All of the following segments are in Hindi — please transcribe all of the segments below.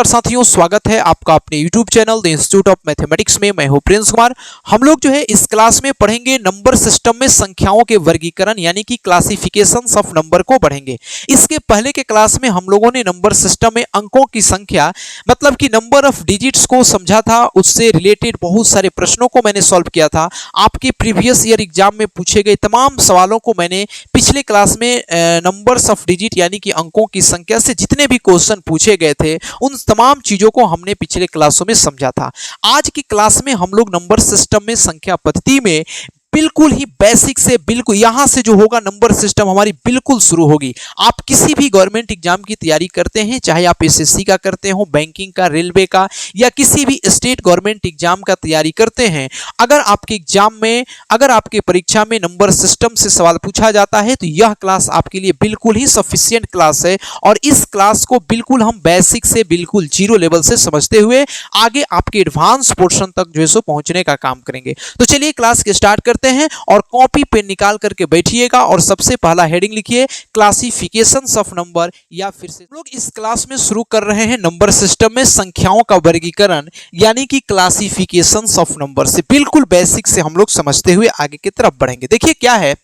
साथियों, स्वागत है आपका अपने YouTube channel the institute of mathematics में। मैं हूं प्रिंस कुमार। हम लोग जो है इस क्लास में पढ़ेंगे नंबर सिस्टम में संख्याओं के वर्गीकरण यानी कि क्लासिफिकेशंस ऑफ नंबर को पढ़ेंगे। इसके पहले के क्लास में हम लोगों ने नंबर सिस्टम में अंकों की संख्या मतलब कि नंबर ऑफ डिजिट्स को समझा था। उससे रिलेटेड बहुत सारे प्रश्नों को मैंने सॉल्व किया था। आपके प्रीवियस ईयर एग्जाम में पूछे गए तमाम सवालों को मैंने पिछले क्लास में नंबर्स ऑफ डिजिट यानी कि अंकों की संख्या से जितने भी क्वेश्चन पूछे गए थे उन तमाम चीजों को हमने पिछले क्लासों में समझा था। आज की क्लास में हम लोग नंबर सिस्टम में संख्या पद्धति में बिल्कुल ही बेसिक से बिल्कुल यहां से जो होगा नंबर सिस्टम हमारी बिल्कुल शुरू होगी। आप किसी भी गवर्नमेंट एग्जाम की तैयारी करते हैं, चाहे आप एसएससी का करते हो, बैंकिंग का, रेलवे का या किसी भी स्टेट गवर्नमेंट एग्जाम का तैयारी करते हैं, अगर आपके एग्जाम में अगर आपके परीक्षा में नंबर सिस्टम से सवाल पूछा जाता है तो यह क्लास आपके लिए बिल्कुल ही सफिशिएंट क्लास है। और इस क्लास को बिल्कुल हम बेसिक से बिल्कुल जीरो लेवल से समझते हुए आगे आपके एडवांस पोर्शन तक जो है सो पहुंचने का काम करेंगे। तो चलिए क्लास के स्टार्ट करते हैं और कॉपी पेन निकाल करके बैठिएगा और सबसे पहला हेडिंग लिखिए क्लासिफिकेशंस ऑफ नंबर। या फिर से लोग इस क्लास में शुरू कर रहे हैं नंबर सिस्टम में संख्याओं का वर्गीकरण यानी कि क्लासिफिकेशंस ऑफ नंबर से बिल्कुल बेसिक से हम लोग समझते हुए आगे की तरफ बढ़ेंगे। देखिए क्या है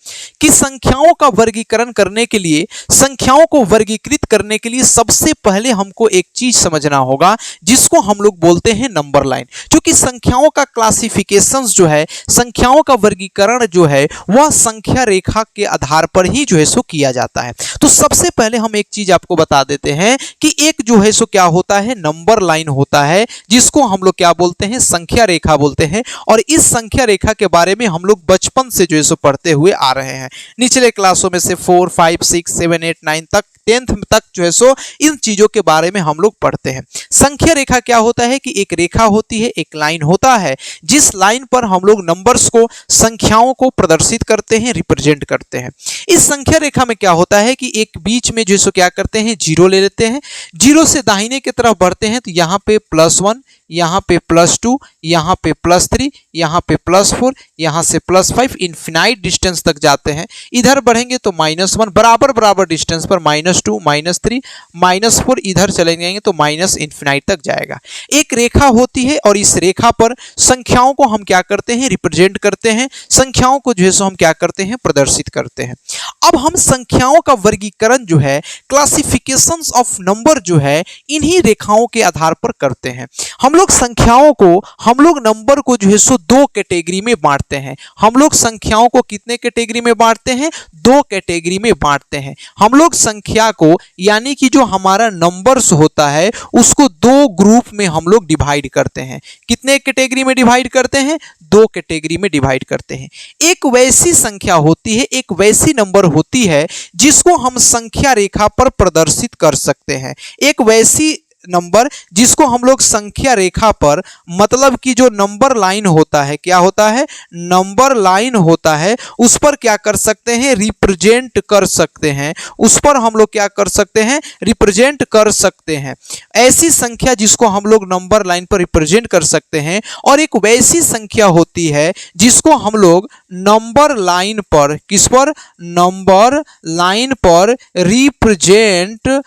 कि संख्याओं का वर्गीकरण करने के लिए, संख्याओं को वर्गीकृत करने के लिए सबसे पहले हमको एक चीज समझना होगा जिसको हम लोग बोलते हैं नंबर लाइन। क्योंकि संख्याओं का क्लासिफिकेशंस जो है, संख्याओं का वर्गीकरण जो है वह संख्या रेखा के आधार पर ही जो है सो किया जाता है। तो सबसे पहले हम एक चीज आपको बता देते हैं कि एक जो है सो क्या होता है, नंबर लाइन होता है जिसको हम लोग क्या बोलते हैं, संख्या रेखा बोलते हैं। और इस संख्या रेखा के बारे में हम लोग बचपन से जो है सो पढ़ते हुए आ रहे हैं। निचले क्लासों में से 4, 5, 6, 7, 8, 9 तक 10th तक जो है सो इन चीजों के बारे में हम लोग पढ़ते हैं। संख्या रेखा क्या होता है कि एक रेखा होती है, एक लाइन होता है जिस लाइन पर हम लोग नंबर्स को, संख्याओं को प्रदर्शित करते हैं, रिप्रेजेंट करते हैं। इस संख्या रेखा में क्या होता है कि एक बीच में जो है सो क्या करते हैं, जीरो ले लेते हैं। जीरो से दाहिने की तरफ बढ़ते हैं तो यहाँ पे +1, यहाँ पे +2, यहाँ पे +3, यहाँ पे +4, यहाँ से +5, इनफिनाइट डिस्टेंस तक जाते हैं। इधर बढ़ेंगे तो -1, बराबर बराबर डिस्टेंस पर -2, -3, -4, इधर चले जाएंगे तो माइनस इनफिनाइट तक जाएगा। एक रेखा होती है और इस रेखा पर संख्याओं को हम क्या करते हैं, रिप्रेजेंट करते हैं। संख्याओं को जो है सो हम क्या करते हैं, प्रदर्शित करते हैं। अब हम संख्याओं का वर्गीकरण जो है, क्लासिफिकेशंस ऑफ नंबर जो है, इन्हीं रेखाओं के आधार पर करते हैं। हम लोग संख्याओं को, हम लोग नंबर को जो है सो दो कैटेगरी में बांटते हैं। हम लोग संख्याओं को कितने कैटेगरी में बांटते हैं, दो कैटेगरी में बांटते हैं। हम लोग संख्या को यानी कि जो हमारा नंबर्स होता है उसको दो ग्रुप में हम लोग डिवाइड करते हैं। कितने कैटेगरी में डिवाइड करते हैं, दो कैटेगरी में डिवाइड करते हैं। एक वैसी संख्या होती है, एक वैसी नंबर होती है जिसको हम संख्या रेखा पर प्रदर्शित कर सकते हैं। एक वैसी नंबर जिसको हम लोग संख्या रेखा पर मतलब कि जो नंबर लाइन होता है, क्या होता है, नंबर लाइन होता है, उस पर क्या कर सकते हैं, रिप्रेजेंट कर सकते हैं। उस पर हम लोग क्या कर सकते हैं, रिप्रेजेंट कर सकते हैं। ऐसी संख्या जिसको हम लोग नंबर लाइन पर रिप्रेजेंट कर सकते हैं। और एक वैसी संख्या होती है जिसको हम लोग नंबर लाइन पर, किस पर, नंबर लाइन पर रिप्रेजेंट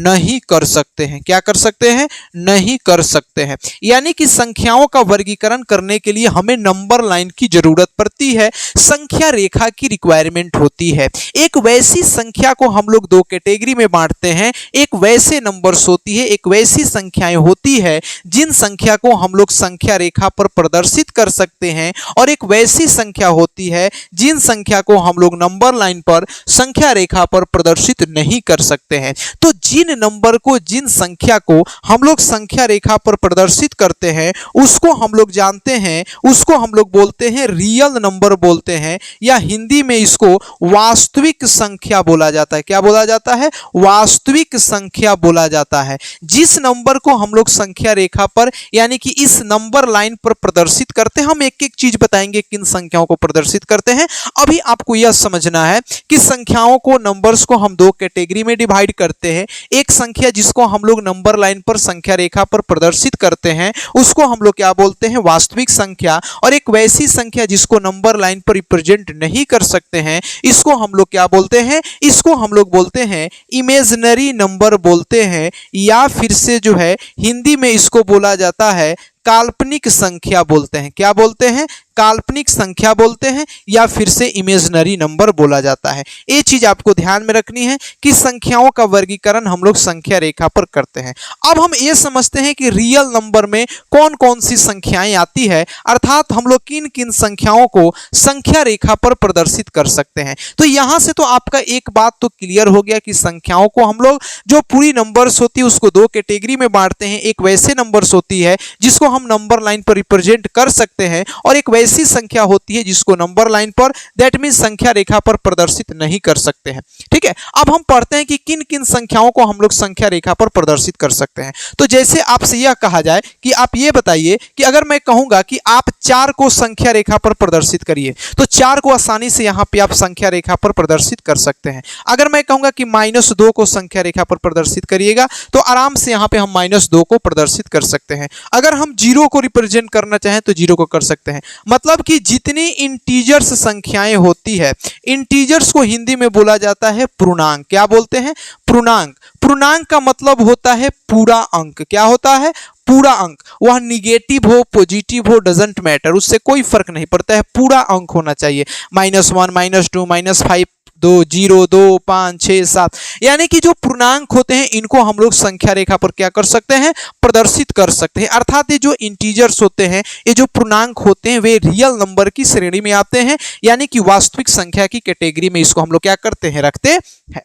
नहीं कर सकते हैं। क्या कर सकते हैं, नहीं कर सकते हैं। यानी कि संख्याओं का वर्गीकरण करने के लिए हमें नंबर लाइन की जरूरत पड़ती है, संख्या रेखा की रिक्वायरमेंट होती है। एक वैसी संख्या को हम लोग दो कैटेगरी में बांटते हैं। एक वैसे नंबर्स होती है, एक वैसी संख्याएं होती है जिन संख्या को हम लोग संख्या रेखा पर प्रदर्शित कर सकते हैं। और एक वैसी संख्या होती है जिन संख्या को हम लोग नंबर लाइन पर, संख्या रेखा पर प्रदर्शित नहीं कर सकते हैं। तो जिन नंबर को, जिन संख्या को हम लोग संख्या रेखा पर प्रदर्शित करते हैं उसको हम लोग जानते हैं, उसको हम लोग बोलते हैं रियल नंबर बोलते हैं, या हिंदी में इसको वास्तविक संख्या बोला जाता है। क्या बोला जाता है, वास्तविक संख्या बोला जाता है। जिस नंबर को हम लोग संख्या रेखा पर यानी कि इस नंबर लाइन पर प्रदर्शित करते हैं, हम एक एक चीज बताएंगे किन संख्याओं को प्रदर्शित करते हैं। अभी आपको यह समझना है कि संख्याओं को, नंबर्स को हम दो कैटेगरी में डिवाइड करते हैं, एक संख्या जिसको हम लोग नंबर लाइन पर संख्या रेखा पर प्रदर्शित करते हैं उसको हम लोग क्या बोलते हैं, वास्तविक संख्या, और एक वैसी संख्या जिसको नंबर लाइन पर रिप्रेजेंट नहीं कर सकते हैं इसको हम लोग क्या बोलते हैं, इसको हम लोग बोलते हैं इमेजिनरी नंबर बोलते हैं, या फिर से जो है हिंदी में इसको बोला जाता है काल्पनिक संख्या बोलते हैं। क्या बोलते हैं, काल्पनिक संख्या बोलते हैं, या फिर से इमेजिनरी नंबर बोला जाता है। ये चीज आपको ध्यान में रखनी है कि संख्याओं का वर्गीकरण हम लोग संख्या रेखा पर करते हैं। अब हम ये समझते हैं कि रियल नंबर में कौन कौन सी संख्याएं आती है, अर्थात हम लोग किन किन संख्याओं को संख्या रेखा पर प्रदर्शित कर सकते हैं। तो यहां से तो आपका एक बात तो क्लियर हो गया कि संख्याओं को हम लोग जो पूरी नंबर्स होती है उसको दो कैटेगरी में बांटते हैं। एक वैसे नंबर्स होती है जिसको हम नंबर लाइन पर रिप्रेजेंट कर सकते हैं, और एक वैसी संख्या होती है जिसको नंबर लाइन पर, दैट मीन संख्या रेखा पर प्रदर्शित नहीं कर सकते हैं। ठीक है, अब हम पढ़ते हैं कि किन किन संख्याओं को हम लोग संख्या रेखा पर प्रदर्शित कर सकते हैं। तो जैसे आपसे यह कहा जाए कि आप ये बताइए कि अगर मैं कहूंगा कि आप 4 को संख्या रेखा पर प्रदर्शित करिए, तो 4 को आसानी से यहां पे आप संख्या रेखा पर प्रदर्शित कर सकते हैं। अगर मैं कहूंगा कि -2 को संख्या रेखा पर प्रदर्शित करिएगा तो आराम से यहां पे हम -2 को प्रदर्शित कर सकते हैं। अगर हम 0 को रिप्रेजेंट करना चाहें तो 0 को कर सकते हैं। मतलब कि जितनी इंटीजर्स संख्याएं होती है, इंटीजर्स को हिंदी में बोला जाता है पूर्णांक। क्या बोलते हैं, पूर्णांक। पूर्णांक का मतलब होता है पूरा अंक। क्या होता है, पूरा अंक। वह निगेटिव हो पॉजिटिव हो डजंट मैटर, उससे कोई फर्क नहीं पड़ता है, पूरा अंक होना चाहिए। -1 -2 -5 2 0 2 5 6 7, यानी कि जो पूर्णांक होते हैं इनको हम लोग संख्या रेखा पर क्या कर सकते हैं, प्रदर्शित कर सकते हैं। अर्थात ये जो इंटीजर्स होते हैं, ये जो पूर्णांक होते हैं, वे रियल नंबर की श्रेणी में आते हैं, यानी कि वास्तविक संख्या की कैटेगरी में इसको हम लोग क्या करते हैं, रखते हैं।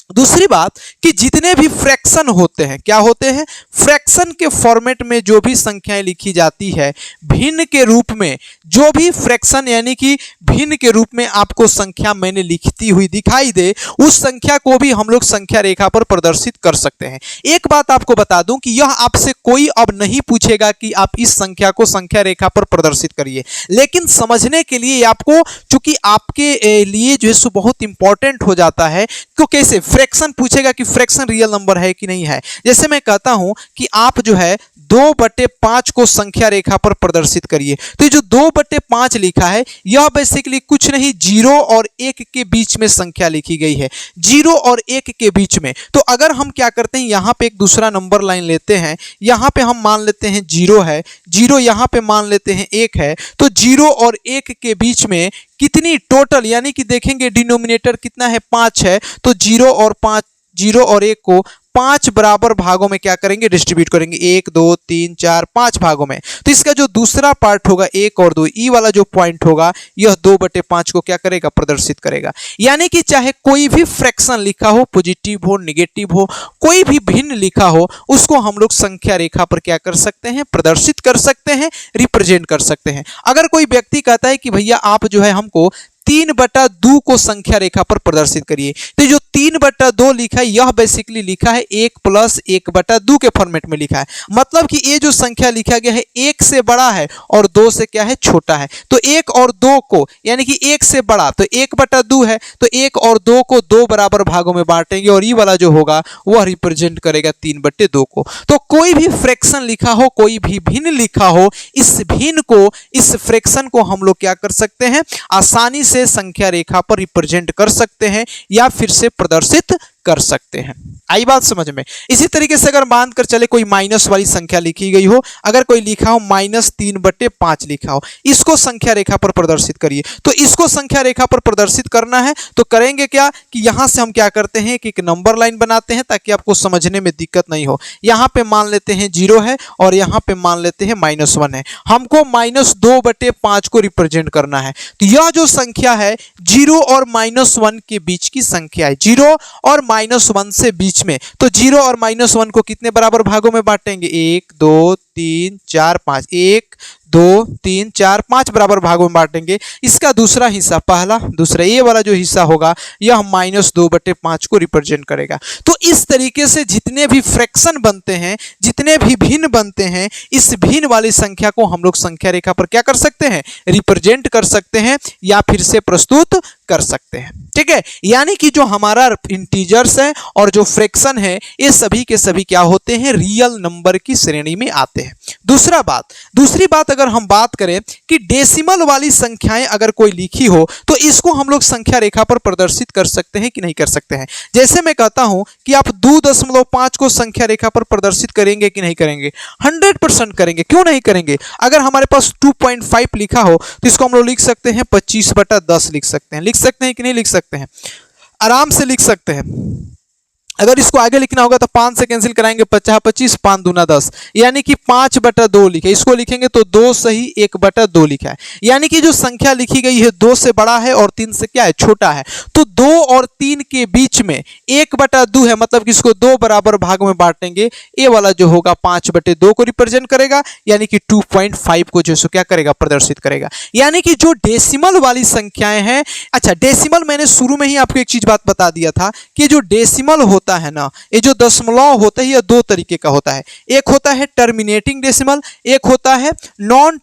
दूसरी बात कि जितने भी फ्रैक्शन होते हैं, क्या होते हैं, फ्रैक्शन के फॉर्मेट में जो भी संख्याएं लिखी जाती है भिन्न के रूप में, जो भी फ्रैक्शन यानी कि भिन्न के रूप में आपको संख्या मैंने लिखती हुई दिखाई दे, उस संख्या को भी हम लोग संख्या रेखा पर प्रदर्शित कर सकते हैं। एक बात आपको बता दूं कि यह आपसे कोई अब नहीं पूछेगा कि आप इस संख्या को संख्या रेखा पर प्रदर्शित करिए, लेकिन समझने के लिए आपको, चूंकि आपके लिए जो है बहुत इंपॉर्टेंट हो जाता है, तो कैसे फ्रैक्शन पूछेगा कि फ्रैक्शन रियल नंबर है कि नहीं है। जैसे मैं कहता हूं कि आप जो है 2/5 को संख्या रेखा पर प्रदर्शित करिए, तो ये जो 2/5 लिखा है यह बेसिकली कुछ नहीं, 0 और 1 के बीच में संख्या लिखी गई है, 0 और 1 के बीच में। तो अगर हम क्या करते हैं, यहां पे एक दूसरा नंबर लाइन लेते हैं, यहां पे हम मान लेते हैं 0 है, 0 यहां पे मान लेते हैं 1 है, तो 0 और 1 के बीच में कितनी टोटल, यानी कि देखेंगे डिनोमिनेटर कितना है, 5 है, तो 0 और 1 को 5 बराबर भागों में क्या करेंगे, डिस्ट्रीब्यूट करेंगे, 1 2 3 4 5 भागों में। तो इसका जो दूसरा पार्ट होगा 1 और 2, ई वाला जो पॉइंट होगा यह 2/5 को क्या करेगा, प्रदर्शित करेगा। यानी कि चाहे कोई भी फ्रैक्शन लिखा हो, पॉजिटिव हो निगेटिव हो, कोई भी भिन्न लिखा हो, उसको हम लोग संख्या रेखा पर क्या कर सकते हैं, प्रदर्शित कर सकते हैं, रिप्रेजेंट कर सकते हैं। अगर कोई व्यक्ति कहता है कि भैया आप जो है हमको 3/2 को संख्या रेखा पर प्रदर्शित करिए, तो जो 3/2 लिखा है यह बेसिकली लिखा है 1 + 1/2 के फॉर्मेट में लिखा है। मतलब कि ये जो संख्या लिखा गया है 1 से बड़ा है और 2 से क्या है, छोटा है। तो 1 और 2 को, यानी कि 1 से बड़ा तो 1/2 है, तो 1 और 2 को 2 बराबर भागों में बांटेंगे, और ये वाला जो होगा वह रिप्रेजेंट करेगा 3/2 को। तो कोई भी फ्रैक्शन लिखा हो, कोई भी भिन्न लिखा हो, इस भिन्न को, इस फ्रैक्शन को हम लोग क्या कर सकते हैं, आसानी से संख्या रेखा पर रिप्रेजेंट कर सकते हैं या फिर से प्रदर्शित कर सकते हैं। आई बात समझ में। इसी तरीके से अगर मान कर चले कोई माइनस वाली संख्या लिखी गई हो, अगर कोई लिखा हो -3/5 लिखा हो, इसको संख्या रेखा पर प्रदर्शित करिए। तो इसको संख्या रेखा पर प्रदर्शित करना है तो करेंगे क्या कि यहां से हम क्या करते हैं कि एक नंबर लाइन बनाते हैं ताकि आपको समझने में दिक्कत नहीं हो। यहां पे मान लेते हैं 0 है और यहां पे मान लेते हैं -1 है। हमको -2/5 को रिप्रेजेंट करना है। तो यह जो संख्या है 0 और -1 के बीच की संख्या है, 0 और -1 से बीच में। तो 0 और -1 को कितने बराबर भागों में बांटेंगे, 1 2 3 4 5, 1 2 3 4 5 बराबर भागों में बांटेंगे। इसका दूसरा हिस्सा, पहला दूसरा, ये वाला जो हिस्सा होगा यह -2/5 को रिप्रेजेंट करेगा। तो इस तरीके से जितने भी फ्रैक्शन बनते हैं, जितने भी भिन्न बनते हैं, इस भिन्न वाली संख्या को हम लोग संख्या रेखा पर क्या कर सकते हैं, रिप्रेजेंट कर सकते हैं या फिर से प्रस्तुत कर सकते हैं। ठीक है, यानी कि जो हमारा इंटीजर्स है और जो फ्रैक्शन है ये सभी के सभी क्या होते हैं, रियल नंबर की श्रेणी में आते हैं। दूसरी बात अगर हम बात करें कि डेसिमल वाली संख्याएं अगर कोई लिखी हो तो इसको हम लोग संख्या रेखा पर प्रदर्शित कर सकते हैं कि नहीं कर सकते हैं। जैसे मैं कहता हूं कि आप 2.5 को संख्या रेखा पर प्रदर्शित करेंगे कि नहीं करेंगे, 100% करेंगे। क्यों नहीं करेंगे? अगर हमारे पास 2.5 लिखा हो तो इसको हम लोग लिख सकते हैं 25/10 लिख सकते हैं। लिख सकते हैं कि नहीं लिख सकते हैं? आराम से लिख सकते हैं। अगर इसको आगे लिखना होगा तो 5 से कैंसिल कराएंगे, 50 25 5 दूना 10, यानी कि 5/2 लिखे। इसको लिखेंगे तो 2 सही 1/2 लिखा है, यानी कि जो संख्या लिखी गई है 2 से बड़ा है और 3 से क्या है, छोटा है। तो 2 और 3 के बीच में 1/2 है, मतलब कि इसको 2 बराबर भाग में बांटेंगे। ये वाला जो होगा 5/2 को रिप्रेजेंट करेगा, यानी कि 2.5 को जो सो क्या करेगा, प्रदर्शित करेगा। यानी कि जो डेसिमल वाली संख्याएं हैं, अच्छा डेसिमल मैंने शुरू में ही आपको एक चीज बात बता दिया था कि जो डेसिमल होता है ना, ये जो दशमलव होता है ये दो तरीके का होता है। एक होता है टर्मिनेटिंग डेसिमल, एक होता है नॉन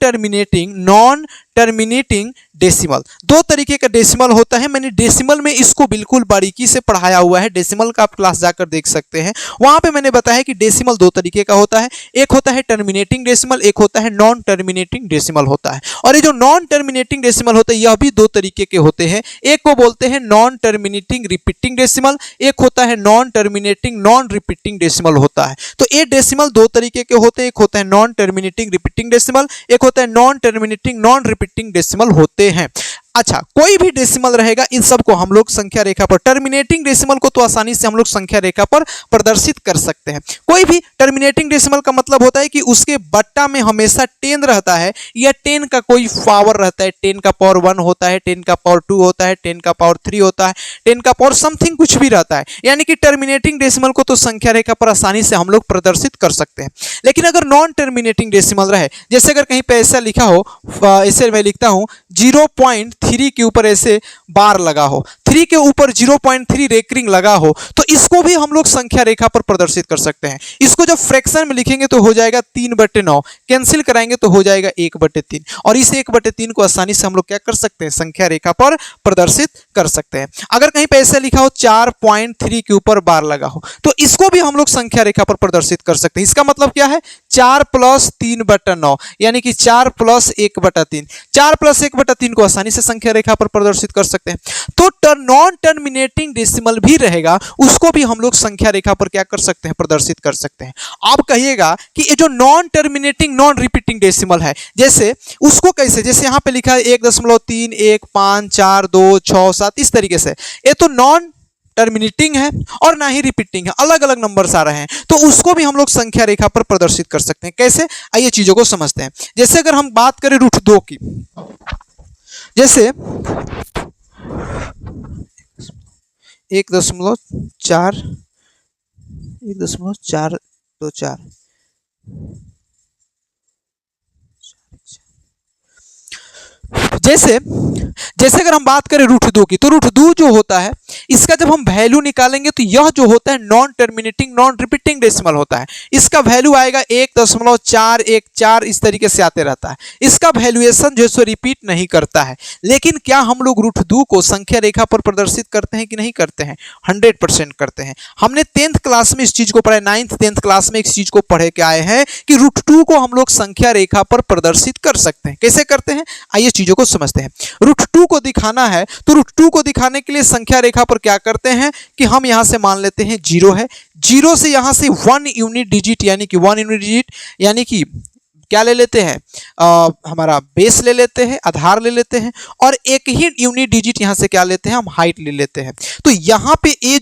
टर्मिनेटिंग डेसिमल। दो तरीके का डेसिमल होता है। मैंने डेसिमल में इसको बिल्कुल बारीकी से पढ़ाया हुआ है, डेसिमल का आप क्लास जाकर देख सकते हैं। वहां पे मैंने बताया कि डेसिमल दो तरीके का होता है, एक होता है टर्मिनेटिंग डेसिमल, एक होता है नॉन टर्मिनेटिंग डेसिमल होता है। और ये जो नॉन टर्मिनेटिंग डेसिमल होता है यह भी दो तरीके के होते हैं। एक को बोलते हैं नॉन टर्मिनेटिंग रिपीटिंग डेसिमल, एक होता है non terminating non repeating decimal होता है। तो ये डेसिमल दो तरीके के होते हैं, एक होता है नॉन टर्मिनेटिंग रिपीटिंग डेसिमल, एक होता है non terminating non repeating decimal होते हैं। अच्छा, कोई भी डेसिमल रहेगा इन सबको हम लोग संख्या रेखा पर, टर्मिनेटिंग डेसिमल को तो आसानी से हम लोग संख्या रेखा पर प्रदर्शित कर सकते हैं। कोई भी टर्मिनेटिंग डेसिमल का मतलब होता है कि उसके बट्टा में हमेशा 10 रहता है या 10 का कोई पावर रहता है, 10 का पावर 1 होता है, 10 का पावर 2 होता है, 10 का पावर 3 होता है, 10 का पावर समथिंग कुछ भी रहता है। यानी कि टर्मिनेटिंग डेसिमल को तो संख्या रेखा पर आसानी से हम लोग प्रदर्शित कर सकते हैं। लेकिन अगर नॉन टर्मिनेटिंग डेसिमल रहे, जैसे अगर कहीं पे ऐसा लिखा हो, ऐसे मैं लिखता हूं 0.3 के ऊपर ऐसे बार लगा हो, 3 के ऊपर 0.3 रेकरिंग लगा हो, तो इसको भी हम लोग संख्या रेखा पर प्रदर्शित कर सकते हैं। इसको जब फ्रैक्शन में लिखेंगे तो हो जाएगा 3/9, कैंसिल कराएंगे तो हो जाएगा 1/3, और इस 1/3 को आसानी से हम लोग क्या कर सकते हैं, संख्या रेखा पर प्रदर्शित कर सकते हैं। अगर कहीं पे ऐसे लिखा हो 4.3 के ऊपर बार लगा हो, तो इसको भी हम लोग संख्या रेखा पर प्रदर्शित कर सकते हैं। इसका मतलब क्या है, 4 + 3/9, यानी कि 4 + 1/3, 4 + 1/3 को आसानी से संख्या रेखा पर प्रदर्शित कर सकते हैं। तो नॉन टर्मिनेटिंग डेसिमल भी रहेगा, उसको भी हम लोग संख्या रेखा पर क्या कर सकते हैं, प्रदर्शित कर सकते हैं। आप कहिएगा कि ये जो non terminating non repeating decimal है, जैसे उसको कैसे, जैसे यहां पे लिखा है 1.3 1 5 4 2 6 7, इस तरीके से, ये तो नॉन टर्मिनेटिंग है और ना ही रिपीटिंग है, अलग अलग नंबर्स आ रहे हैं, तो उसको भी हम लोग संख्या रेखा पर प्रदर्शित कर सकते हैं। कैसे, आइए चीजों को समझते हैं। जैसे अगर हम बात करें √2 की, जैसे 1.4 1.424, जैसे अगर हम बात करें √2 की, तो √2 जो होता है इसका जब हम वैल्यू निकालेंगे तो यह जो होता है non terminating non repeating decimal होता है। इसका वैल्यू आएगा 1.414, इस तरीके से आते रहता है। इसका वैल्यूएशन जो है रिपीट नहीं करता है। लेकिन क्या हम लोग √2 को संख्या रेखा पर प्रदर्शित करते हैं कि नहीं करते हैं? 100% करते हैं। हमने 10th क्लास में इस चीज को पढ़ा, 9th 10th क्लास में इस चीज को पढ़े के आए हैं कि √2 को हम लोग संख्या रेखा पर प्रदर्शित कर सकते हैं। कैसे करते हैं, आइए चीजों को समझते हैं। √2 को दिखाना है तो √2 को दिखाने के लिए संख्या रेखा पर क्या करते हैं कि हम यहां से मान लेते हैं 0 है, 0 से यहां से 1 यूनिट डिजिट, यानी कि 1 यूनिट डिजिट, यानी कि क्या ले लेते हैं, हमारा बेस ले लेते हैं, आधार ले लेते हैं, और एक ही यूनिट डिजिट यहां से क्या लेते हैं, हम हाइट ले लेते हैं। तो यहां पे ये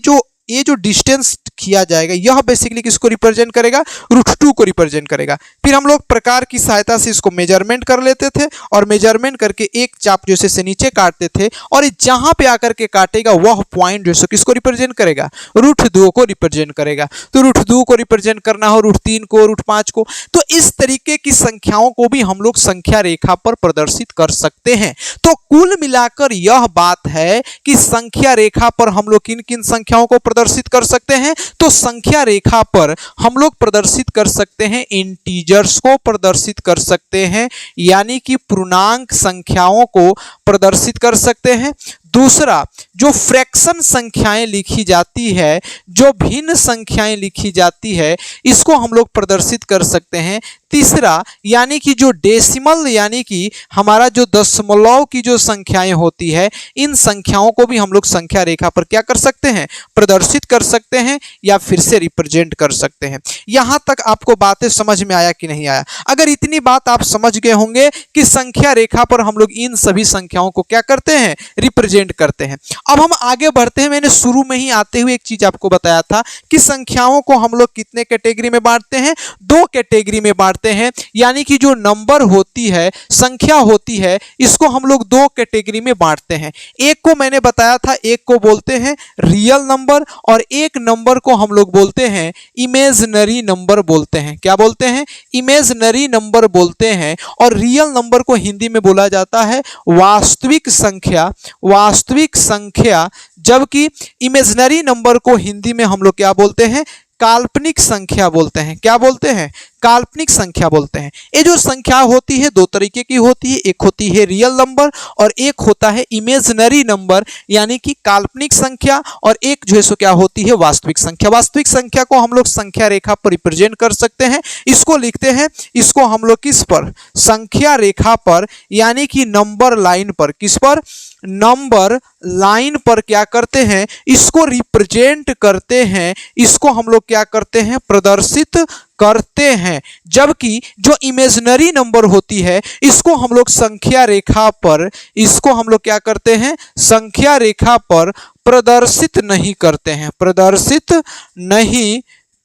जो डिस्टेंस किया जाएगा। यह बेसिकली किसको रिप्रेजेंट करेगा, √2 को रिप्रेजेंट करेगा। फिर हम लोग प्रकार की सहायता से इसको मेजरमेंट कर लेते थे और मेजरमेंट करके एक चाप जैसे से नीचे काटते थे और जहां पे आकर के काटेगा वह पॉइंट जैसे किसको रिप्रेजेंट करेगा, √2 को रिप्रेजेंट करेगा। तो √2 को रिप्रेजेंट करना हो, √3 को, √5 को, तो इस तरीके की संख्याओं को भी हम लोग संख्या रेखा पर प्रदर्शित कर सकते हैं। तो कुल मिलाकर यह बात है कि संख्या रेखा पर हम लोग किन किन संख्याओं को प्रदर्शित कर सकते हैं। तो संख्या रेखा पर हम लोग प्रदर्शित कर सकते हैं इंटीजर्स को प्रदर्शित कर सकते हैं, यानी कि पूर्णांक संख्याओं को प्रदर्शित कर सकते हैं। दूसरा, जो फ्रैक्शन संख्याएं लिखी जाती है, जो भिन्न संख्याएं लिखी जाती है, इसको हम लोग प्रदर्शित कर सकते हैं। तीसरा, यानी कि जो डेसिमल यानी कि हमारा जो दशमलव की जो संख्याएं होती है, इन संख्याओं को भी हम लोग संख्या रेखा पर क्या कर सकते हैं, प्रदर्शित कर सकते हैं या फिर से रिप्रेजेंट कर सकते हैं। यहां तक आपको बातें समझ में आया कि नहीं आया? अगर इतनी बात आप समझ गए होंगे कि संख्या रेखा पर हम लोग इन सभी संख्याओं को क्या करते हैं, रिप्रेजेंट करते हैं। अब हम आगे बढ़ते हैं। मैंने शुरू में ही आते हुए एक चीज आपको बताया था कि संख्याओं को हम लोग कितने कैटेगरी में बांटते हैं, 2 कैटेगरी में बांटते हैं। यानी कि जो नंबर होती है, संख्या होती है, इसको हम लोग 2 कैटेगरी में बांटते हैं। एक को मैंने बताया था, एक को बोलते हैं रियल नंबर और एक नंबर को हम लोग बोलते हैं इमेजिनरी नंबर बोलते हैं। क्या बोलते हैं, इमेजिनरी नंबर बोलते हैं। और रियल नंबर को हिंदी में बोला जाता है वास्तविक संख्या, वास्तविक संख्या, जबकि इमेजिनरी नंबर को हिंदी में हम लोग क्या बोलते हैं, काल्पनिक संख्या बोलते हैं। क्या बोलते हैं, काल्पनिक संख्या बोलते हैं। ये जो संख्या होती है 2 तरीके की होती है, एक होती है रियल नंबर और एक होता है इमेजिनरी नंबर यानी कि काल्पनिक संख्या, और एक जो है सो क्या होती है, वास्तविक संख्या। वास्तविक संख्या को हम लोग संख्या रेखा पर रिप्रेजेंट कर सकते हैं। इसको लिखते हैं, इसको हम लोग किस पर, संख्या रेखा पर, यानी कि नंबर लाइन पर। किस पर, नंबर लाइन पर क्या करते हैं, इसको रिप्रेजेंट करते हैं, इसको हम लोग क्या करते हैं, प्रदर्शित करते हैं। जबकि जो इमेजिनरी नंबर होती है, इसको हम लोग संख्या रेखा पर, इसको हम लोग क्या करते हैं, संख्या रेखा पर प्रदर्शित नहीं करते हैं, प्रदर्शित नहीं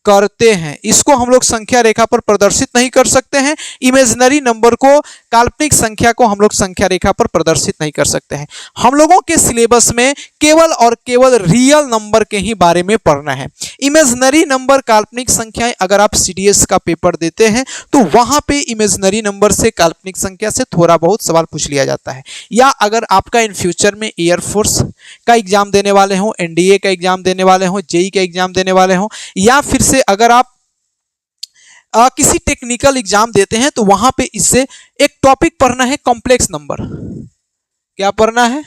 करते हैं। इसको हम लोग संख्या रेखा पर प्रदर्शित नहीं कर सकते हैं। इमेजिनरी नंबर को, काल्पनिक संख्या को हम लोग संख्या रेखा पर प्रदर्शित नहीं कर सकते हैं। हम लोगों के सिलेबस में केवल और केवल रियल नंबर के ही बारे में पढ़ना है। इमेजिनरी नंबर, काल्पनिक संख्याएं, अगर आप सीडीएस का पेपर देते हैं तो वहां पे इमेजिनरी नंबर से, काल्पनिक संख्या से थोड़ा बहुत सवाल पूछ लिया जाता है। या अगर आपका इन फ्यूचर में एयरफोर्स का एग्जाम देने वाले हो, एनडीए का एग्जाम देने वाले हो, जेई का एग्जाम देने वाले हो, या फिर से अगर आप किसी टेक्निकल एग्जाम देते हैं तो वहां पे इससे एक टॉपिक पढ़ना है, कॉम्प्लेक्स नंबर। क्या पढ़ना है,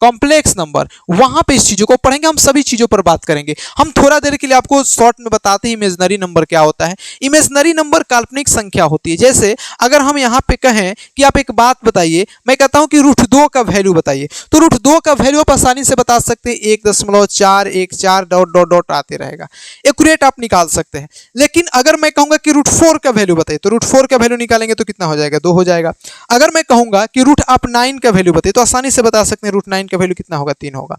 कॉम्प्लेक्स नंबर। वहां पे इस चीजों को पढ़ेंगे, हम सभी चीजों पर बात करेंगे। हम थोड़ा देर के लिए आपको शॉर्ट में बताते हैं इमेजिनरी नंबर क्या होता है। इमेजिनरी नंबर काल्पनिक संख्या होती है। जैसे अगर हम यहाँ पे कहें कि आप एक बात बताइए, मैं कहता हूं कि √2 का वैल्यू बताइए, तो √2 का वैल्यू आप आसानी से बता सकते हैं, 1.414 डॉट डॉट डॉट आते रहेगा, एक्यूरेट आप निकाल सकते हैं। लेकिन अगर मैं कहूंगा कि √4 का वैल्यू बताइए, तो √4 का वैल्यू निकालेंगे तो कितना हो जाएगा, 2 हो जाएगा। अगर मैं कहूंगा कि √9 का वैल्यू बताइए, तो आसानी से बता सकते हैं √9 का वैल्यू कितना होगा, 3 होगा।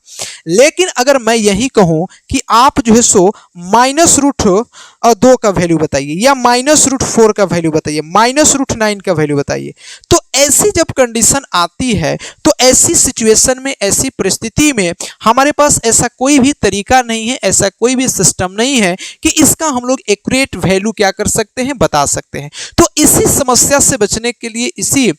लेकिन अगर मैं यही कहूं कि आप जो है सो -√2 का वैल्यू बताइए, या -√4 का वैल्यू बताइए, -√9 का वैल्यू बताइए, तो ऐसी जब कंडीशन आती है, तो ऐसी सिचुएशन में, ऐसी परिस्थिति में हमारे पास ऐसा कोई भी तरीका नहीं है, ऐसा कोई भी सिस्टम नहीं है कि इसका हम लोग एक्यूरेट वैल्यू क्या कर सकते हैं, बता सकते हैं। तो इसी समस्या से बचने के लिए, इसी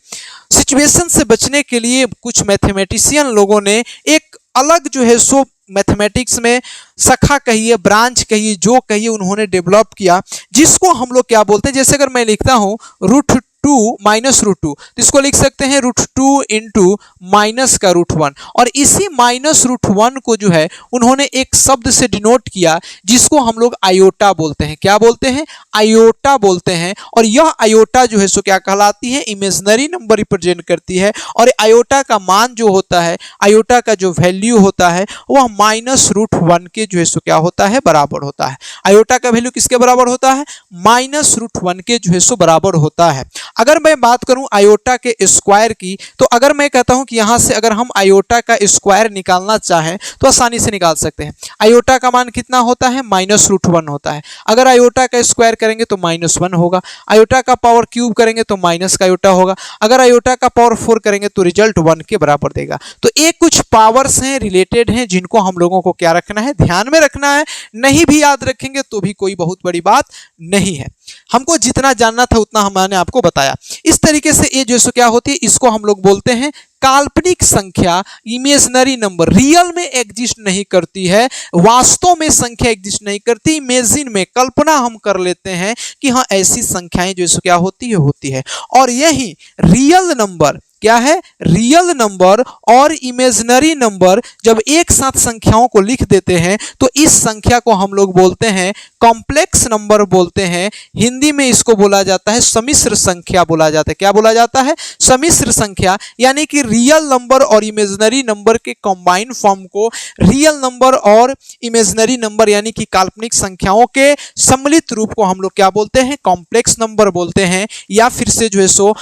सिचुएशन से बचने के लिए कुछ मैथमेटिशियन लोगों ने एक अलग जो है सो मैथमेटिक्स में शाखा कहिए, ब्रांच कहिए, जो कहिए, उन्होंने डेवलप किया, जिसको हम लोग क्या बोलते हैं। जैसे अगर मैं लिखता हूं √2 -√2, तो इसको लिख सकते हैं √2 इंटू माइनस का √1, और इसी -√1 को जो है उन्होंने एक शब्द से डिनोट किया जिसको हम लोग आयोटा बोलते हैं। क्या बोलते हैं, आयोटा बोलते हैं। और यह आयोटा जो है सो क्या कहलाती है, इमेजिनरी नंबर रिप्रेजेंट करती है। और आयोटा का मान जो होता है, आयोटा का जो वैल्यू होता है, वह -√1 के जो है सो क्या होता है, बराबर होता है। आयोटा का वैल्यू किसके बराबर होता है, -√1 के जो है सो बराबर होता है। अगर मैं बात करूं आयोटा के स्क्वायर की, तो अगर मैं कहता हूं कि यहां से अगर हम आयोटा का स्क्वायर निकालना चाहें तो आसानी से निकाल सकते हैं। आयोटा का मान कितना होता है, -√1 होता है। अगर आयोटा का स्क्वायर करेंगे तो -1 होगा, आयोटा का पावर क्यूब करेंगे तो माइनस का आयोटा होगा, अगर आयोटा का पावर 4 करेंगे तो रिजल्ट 1 के बराबर देगा। तो ये कुछ पावर्स हैं, रिलेटेड हैं, जिनको हम लोगों को क्या रखना है, ध्यान में रखना है। नहीं भी याद रखेंगे तो भी कोई बहुत बड़ी बात नहीं है, हमको जितना जानना था उतना हमने आपको बताया। इस तरीके से ये जो क्या होती है, इसको हम लोग बोलते हैं काल्पनिक संख्या, इमेजिनरी नंबर। रियल में एग्जिस्ट नहीं करती है, वास्तव में संख्या एग्जिस्ट नहीं करती, इमेजिन में कल्पना हम कर लेते हैं कि हाँ ऐसी संख्याएं जो क्या होती है। और यही रियल नंबर क्या है, रियल नंबर और इमेजिनरी नंबर जब एक साथ संख्याओं को लिख देते हैं तो इस संख्या को हम लोग बोलते हैं कॉम्प्लेक्स नंबर बोलते हैं। हिंदी में इसको बोला जाता है सम्मिश्र संख्या बोला जाता है। क्या बोला जाता है, सम्मिश्र संख्या। यानी कि रियल नंबर और इमेजिनरी नंबर के कंबाइन फॉर्म को रियल नंबर और इमेजिनरी नंबर यानी कि काल्पनिक संख्याओं के सम्मिलित रूप को हम लोग क्या बोलते हैं, कॉम्प्लेक्स नंबर बोलते हैं, या फिर से जो है सो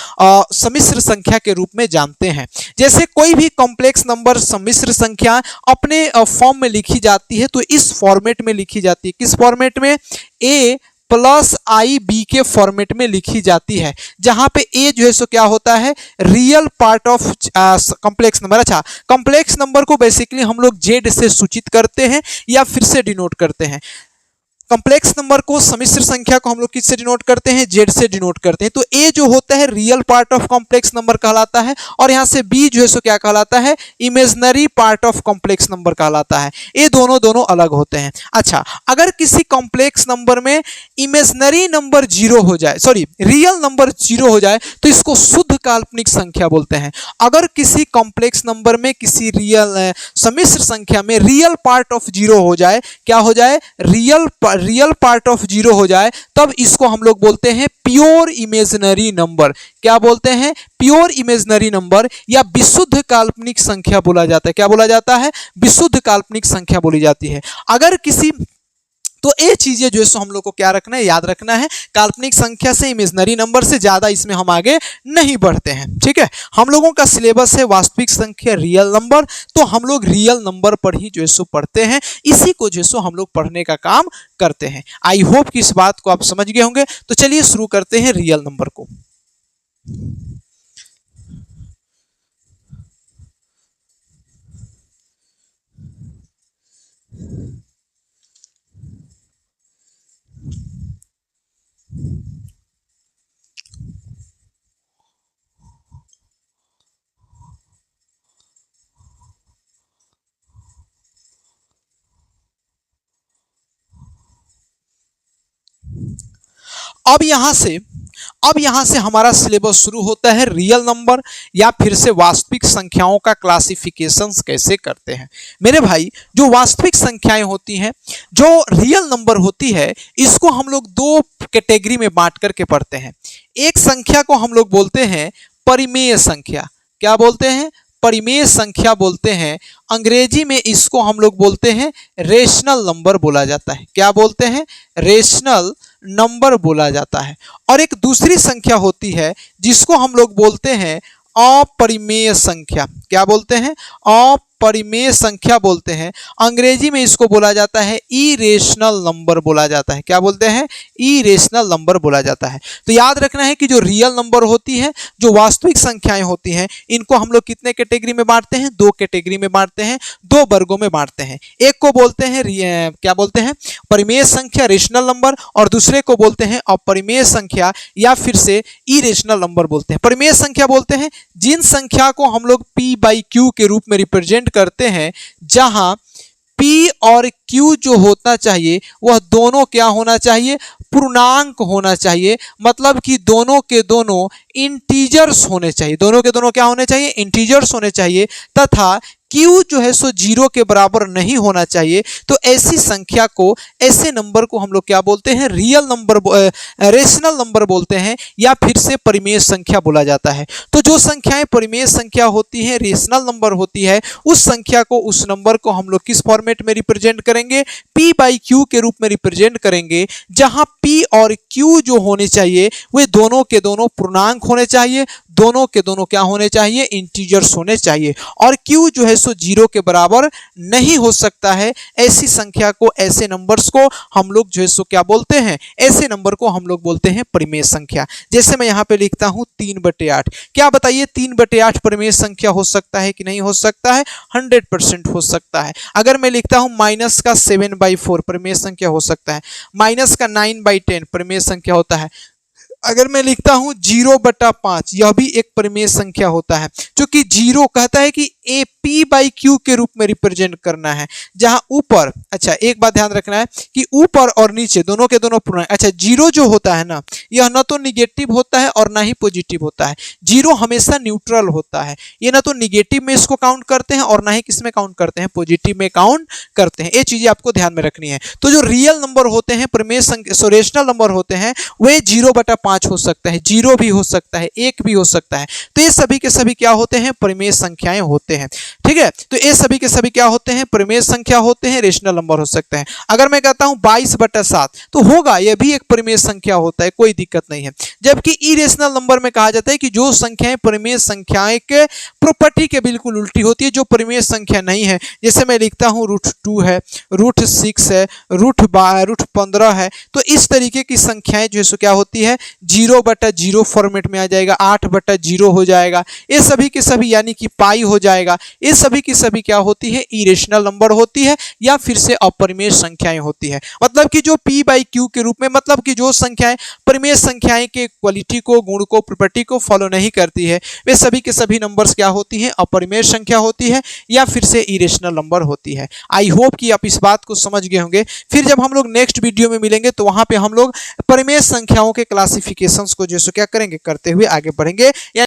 सम्मिश्र संख्या के रूप में जानते हैं। जैसे कोई भी कॉम्प्लेक्स नंबर सम्मिश्र संख्या अपने फॉर्म में लिखी जाती है तो इस फॉर्मेट में लिखी जाती है। किस फॉर्मेट में, a + IB के फॉर्मेट में लिखी जाती है, जहां पे a जो है सो क्या होता है, real part of complex number. अच्छा, कॉम्प्लेक्स नंबर को बेसिकली हम लोग z से सूचित करते हैं या फिर से डिनोट करते हैं। कॉम्प्लेक्स नंबर को, सम्मिश्र संख्या को हम लोग किससे डिनोट करते हैं, z से डिनोट करते हैं। तो a जो होता है real part of complex number कहलाता है, और यहां से b जो है सो क्या कहलाता है, imaginary part of complex number कहलाता है। ये दोनों अलग होते हैं। अच्छा, अगर किसी कॉम्प्लेक्स नंबर में इमेजिनरी नंबर 0 हो जाए, सॉरी रियल नंबर 0 हो जाए, तो इसको शुद्ध काल्पनिक संख्या बोलते हैं। अगर किसी कॉम्प्लेक्स नंबर में किसी रियल सम्मिश्र संख्या में रियल पार्ट ऑफ 0 हो जाए, क्या हो जाए, रियल पार्ट ऑफ 0 हो जाए, तब इसको हम लोग बोलते हैं प्योर इमेजिनरी नंबर। क्या बोलते हैं, प्योर इमेजिनरी नंबर, या विशुद्ध काल्पनिक संख्या बोला जाता है। क्या बोला जाता है, विशुद्ध काल्पनिक संख्या बोली जाती है। अगर किसी, तो ये चीजें जो है सो हम लोग को क्या रखना है, याद रखना है। काल्पनिक संख्या से, इमेजिनरी नंबर से ज्यादा इसमें हम आगे नहीं बढ़ते हैं, ठीक है। हम लोगों का सिलेबस है वास्तविक संख्या, रियल नंबर, तो हम लोग रियल नंबर पर ही जो है सो पढ़ते हैं, इसी को जो है सो हम लोग पढ़ने का काम करते हैं। आई होप कि इस बात को आप समझ गए होंगे। तो चलिए शुरू करते हैं रियल नंबर को। अब यहां से हमारा सिलेबस शुरू होता है रियल नंबर या फिर से वास्तविक संख्याओं का क्लासिफिकेशन कैसे करते हैं। मेरे भाई, जो वास्तविक संख्याएं होती हैं, जो रियल नंबर होती है, इसको हम लोग 2 कैटेगरी में बांट करके पढ़ते हैं। एक संख्या को हम लोग बोलते हैं परिमेय संख्या। क्या बोलते हैं, परिमेय संख्या बोलते हैं। अंग्रेजी में इसको हम लोग बोलते हैं रेशनल नंबर बोला जाता है। क्या बोलते हैं, रेशनल नंबर बोला जाता है। और एक दूसरी संख्या होती है जिसको हम लोग बोलते हैं अपरिमेय संख्या। क्या बोलते हैं, अपरिमेय संख्या बोलते हैं। अंग्रेजी में इसको बोला जाता है इरेशनल नंबर बोला जाता है। क्या बोलते हैं, इरेशनल नंबर बोला जाता है। तो याद रखना है कि जो रियल नंबर होती है, जो वास्तविक संख्याएं होती हैं, इनको हम लोग कितने कैटेगरी में बांटते हैं, 2 कैटेगरी में बांटते हैं, 2 वर्गों में बांटते हैं। एक को बोलते हैं क्या बोलते हैं, परिमेय संख्या, रेशनल नंबर, और दूसरे को बोलते हैं अपरिमेय संख्या या फिर से इरेशनल नंबर बोलते हैं। परिमेय संख्या बोलते हैं जिन संख्या को हम लोग p/q के रूप में रिप्रेजेंट करते हैं, जहां p और q जो होता चाहिए वह दोनों क्या होना चाहिए, पूर्णांक होना चाहिए। मतलब कि दोनों के दोनों इंटीजर्स होने चाहिए। दोनों के दोनों क्या होने चाहिए, इंटीजर्स होने चाहिए। तथा Q जो है सो 0 के बराबर नहीं होना चाहिए, तो ऐसी संख्या को, ऐसे नंबर को हम लोग क्या बोलते हैं, रियल नंबर, रेशनल नंबर बोलते हैं, या फिर से परिमेय संख्या बोला जाता है। तो जो संख्याएं परिमेय संख्या होती हैं, रेशनल नंबर होती है, उस संख्या को, उस नंबर को हम लोग किस फॉर्मेट में रिप्रेजेंट करेंगे, P बाई Q के रूप में रिप्रेजेंट करेंगे, जहां P और Q जो होने चाहिए वे दोनों के दोनों पूर्णांक होने चाहिए, दोनों के दोनों क्या होने चाहिए, इंटीजर्स होने चाहिए, और Q जो है सो 0 के बराबर नहीं हो सकता है। ऐसी संख्या को, ऐसे नंबर्स को हम लोग जो है सो क्या बोलते हैं, ऐसे नंबर को हम लोग बोलते हैं परिमेय संख्या। जैसे मैं यहाँ पे लिखता हूँ 3/8, क्या बताइए 3/8 परिमेय संख्या हो सकता है कि नहीं हो सकता है? 100% हो सकता है। अगर मैं लिखता हूँ माइनस का 7/4 परिमेय संख्या हो सकता है, माइनस का 9/10 परिमेय संख्या होता है। अगर मैं लिखता हूं 0/5, यह भी एक परिमेय संख्या होता है, क्योंकि 0 कहता है कि ए P बाई Q के रूप में रिप्रेजेंट करना है, जहां ऊपर, अच्छा एक बात ध्यान रखना है कि ऊपर और नीचे दोनों के दोनों पूर्णांक, अच्छा 0 जो होता है ना, यह ना तो निगेटिव होता है और ना ही पॉजिटिव होता है। 0 हमेशा न्यूट्रल होता है, ये ना तो निगेटिव में इसको काउंट करते हैं और ना ही किस में काउंट करते हैं, पॉजिटिव में काउंट करते हैं। ये चीजें आपको ध्यान में रखनी है। तो जो रियल नंबर होते हैं, परिमेय संख्या, रेशनल नंबर होते हैं, वे 0/5 हो सकता है, 0 भी हो सकता है, 1 भी हो सकता है। तो ये सभी के सभी क्या होते हैं, परिमेय संख्याएं होते हैं। ठीक है, तो ये सभी के सभी क्या होते हैं, परिमेय संख्या होते हैं, रेशनल नंबर हो सकते हैं। अगर मैं कहता हूं 22/7 तो होगा, यह भी एक परिमेय संख्या होता है, कोई दिक्कत नहीं है। जबकि इरेशनल नंबर में कहा जाता है कि जो संख्याएं परिमेय संख्याएं के प्रॉपर्टी के बिल्कुल उल्टी होती है, जो परिमेय संख्या नहीं है। जैसे मैं लिखता हूं √2 है, √6 है, √15 है, तो इस तरीके की संख्याएं जो है क्या होती है, 0/0 फॉर्मेट में आ जाएगा, 8/0 हो जाएगा, ये सभी के सभी, यानी कि पाई हो जाएगा। ये सभी की सभी क्या होती है, इरेशनल नंबर होती है, या फिर से अपरिमेय संख्याएं होती है। मतलब कि जो P बाई Q के रूप में, मतलब कि जो संख्याएं परिमेय संख्याएं के क्वालिटी को, गुण को, प्रॉपर्टी को फॉलो नहीं करती है, वे सभी के सभी नंबर्स क्या होती हैं, अपरिमेय संख्या होती है, या फिर से इरेशनल नंबर होती है। आई होप कि आप इस बात को समझ गए होंगे। फिर जब हम लोग नेक्स्ट वीडियो में मिलेंगे तो वहां पे हम लोग परिमेय संख्याओं के क्लासिफिकेशंस को जैसे क्या करेंगे, करते हुए आगे बढ़ेंगे।